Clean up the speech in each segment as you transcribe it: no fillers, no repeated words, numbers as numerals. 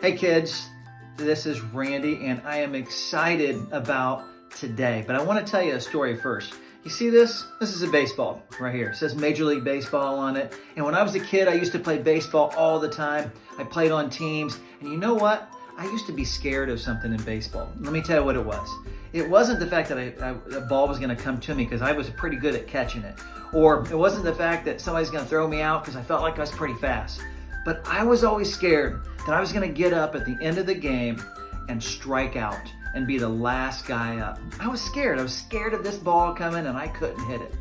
Hey kids, this is Randy and I am excited about today, but I want to tell you a story first. You see this? This is a baseball right here. It says Major League Baseball on it. And when I was a kid, I used to play baseball all the time. I played on teams. And you know what? I used to be scared of something in baseball. Let me tell you what it was. It wasn't the fact that the ball was going to come to me because I was pretty good at catching it. Or it wasn't the fact that somebody's going to throw me out because I felt like I was pretty fast. But I was always scared that I was going to get up at the end of the game and strike out and be the last guy up. I was scared. I was scared of this ball coming and I couldn't hit it.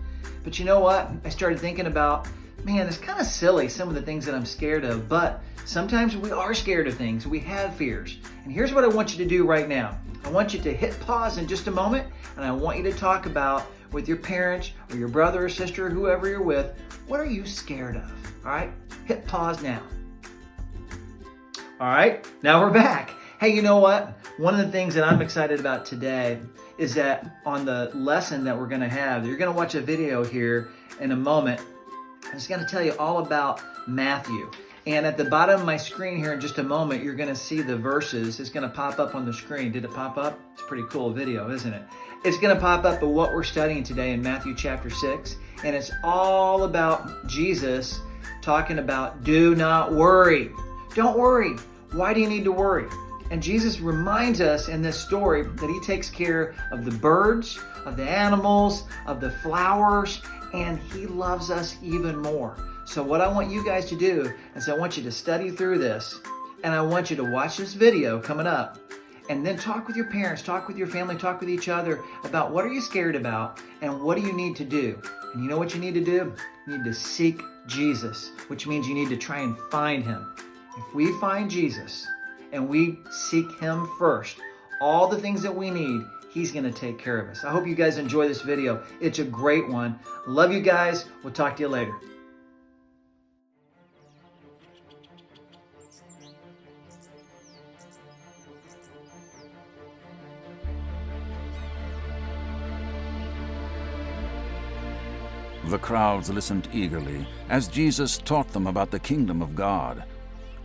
But you know what? I started thinking about, man, it's kind of silly, some of the things that I'm scared of, but sometimes we are scared of things. We have fears. And here's what I want you to do right now. I want you to hit pause in just a moment, and I want you to talk about with your parents or your brother or sister or whoever you're with, what are you scared of? All right? Hit pause now. All right, now we're back. Hey, you know what? One of the things that I'm excited about today is that on the lesson that we're going to have, you're going to watch a video here in a moment. It's going to tell you all about Matthew. And at the bottom of my screen here in just a moment, you're going to see the verses. It's going to pop up on the screen. Did it pop up? It's a pretty cool video, isn't it? It's going to pop up of what we're studying today in Matthew chapter 6. And it's all about Jesus talking about do not worry. Don't worry. Why do you need to worry? And Jesus reminds us in this story that he takes care of the birds, of the animals, of the flowers, and he loves us even more. So what I want you guys to do is I want you to study through this, and I want you to watch this video coming up, and then talk with your parents, talk with your family, talk with each other about what are you scared about and what do you need to do. And you know what you need to do? You need to seek Jesus, which means you need to try and find him. If we find Jesus and we seek him first, all the things that we need, he's going to take care of us. I hope you guys enjoy this video. It's a great one. Love you guys. We'll talk to you later. The crowds listened eagerly as Jesus taught them about the kingdom of God,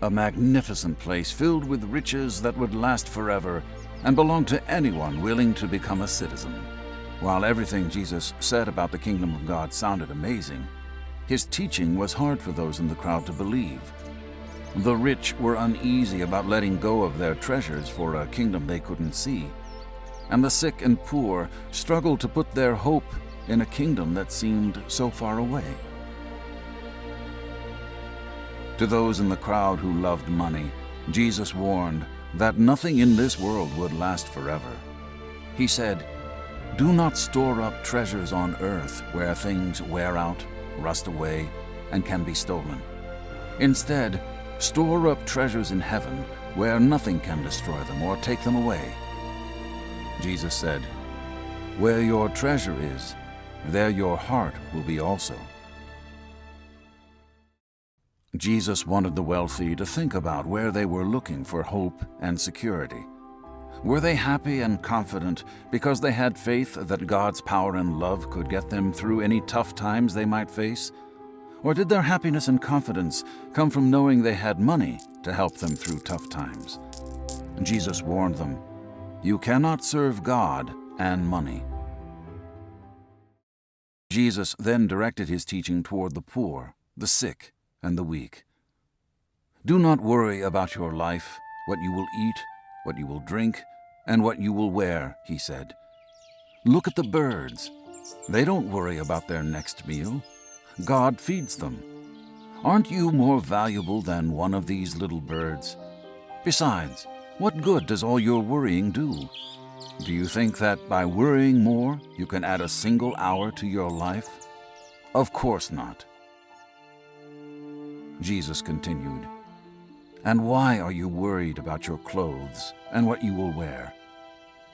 a magnificent place filled with riches that would last forever and belong to anyone willing to become a citizen. While everything Jesus said about the kingdom of God sounded amazing, his teaching was hard for those in the crowd to believe. The rich were uneasy about letting go of their treasures for a kingdom they couldn't see, and the sick and poor struggled to put their hope in a kingdom that seemed so far away. To those in the crowd who loved money, Jesus warned that nothing in this world would last forever. He said, "Do not store up treasures on earth where things wear out, rust away, and can be stolen. Instead, store up treasures in heaven where nothing can destroy them or take them away." Jesus said, "Where your treasure is, there your heart will be also." Jesus wanted the wealthy to think about where they were looking for hope and security. Were they happy and confident because they had faith that God's power and love could get them through any tough times they might face? Or did their happiness and confidence come from knowing they had money to help them through tough times? Jesus warned them, "You cannot serve God and money." Jesus then directed his teaching toward the poor, the sick, and the weak. "Do not worry about your life, what you will eat, what you will drink, and what you will wear," he said. "Look at the birds. They don't worry about their next meal. God feeds them. Aren't you more valuable than one of these little birds? Besides, what good does all your worrying do? Do you think that by worrying more, you can add a single hour to your life? Of course not." Jesus continued, "And why are you worried about your clothes and what you will wear?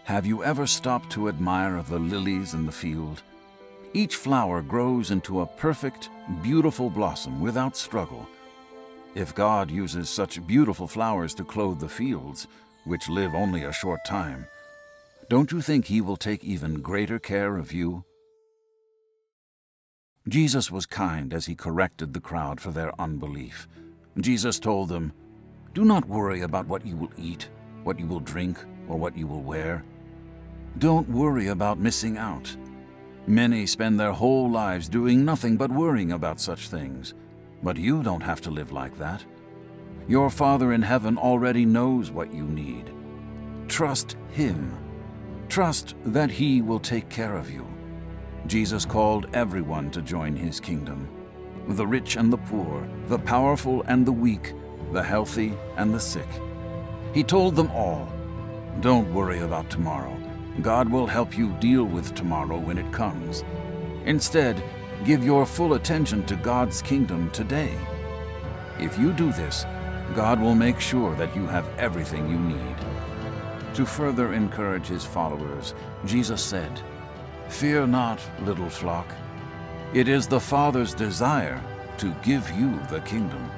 Have you ever stopped to admire the lilies in the field? Each flower grows into a perfect, beautiful blossom without struggle. If God uses such beautiful flowers to clothe the fields, which live only a short time, don't you think he will take even greater care of you?" Jesus was kind as he corrected the crowd for their unbelief. Jesus told them, Do not worry about what you will eat, what you will drink, or what you will wear. Don't worry about missing out. Many spend their whole lives doing nothing but worrying about such things. But you don't have to live like that. Your Father in heaven already knows what you need. Trust Him. Trust that He will take care of you. Jesus called everyone to join His kingdom. The rich and the poor, the powerful and the weak, the healthy and the sick. He told them all, "Don't worry about tomorrow. God will help you deal with tomorrow when it comes. Instead, give your full attention to God's kingdom today. If you do this, God will make sure that you have everything you need." To further encourage His followers, Jesus said, "Fear not, little flock. It is the Father's desire to give you the kingdom."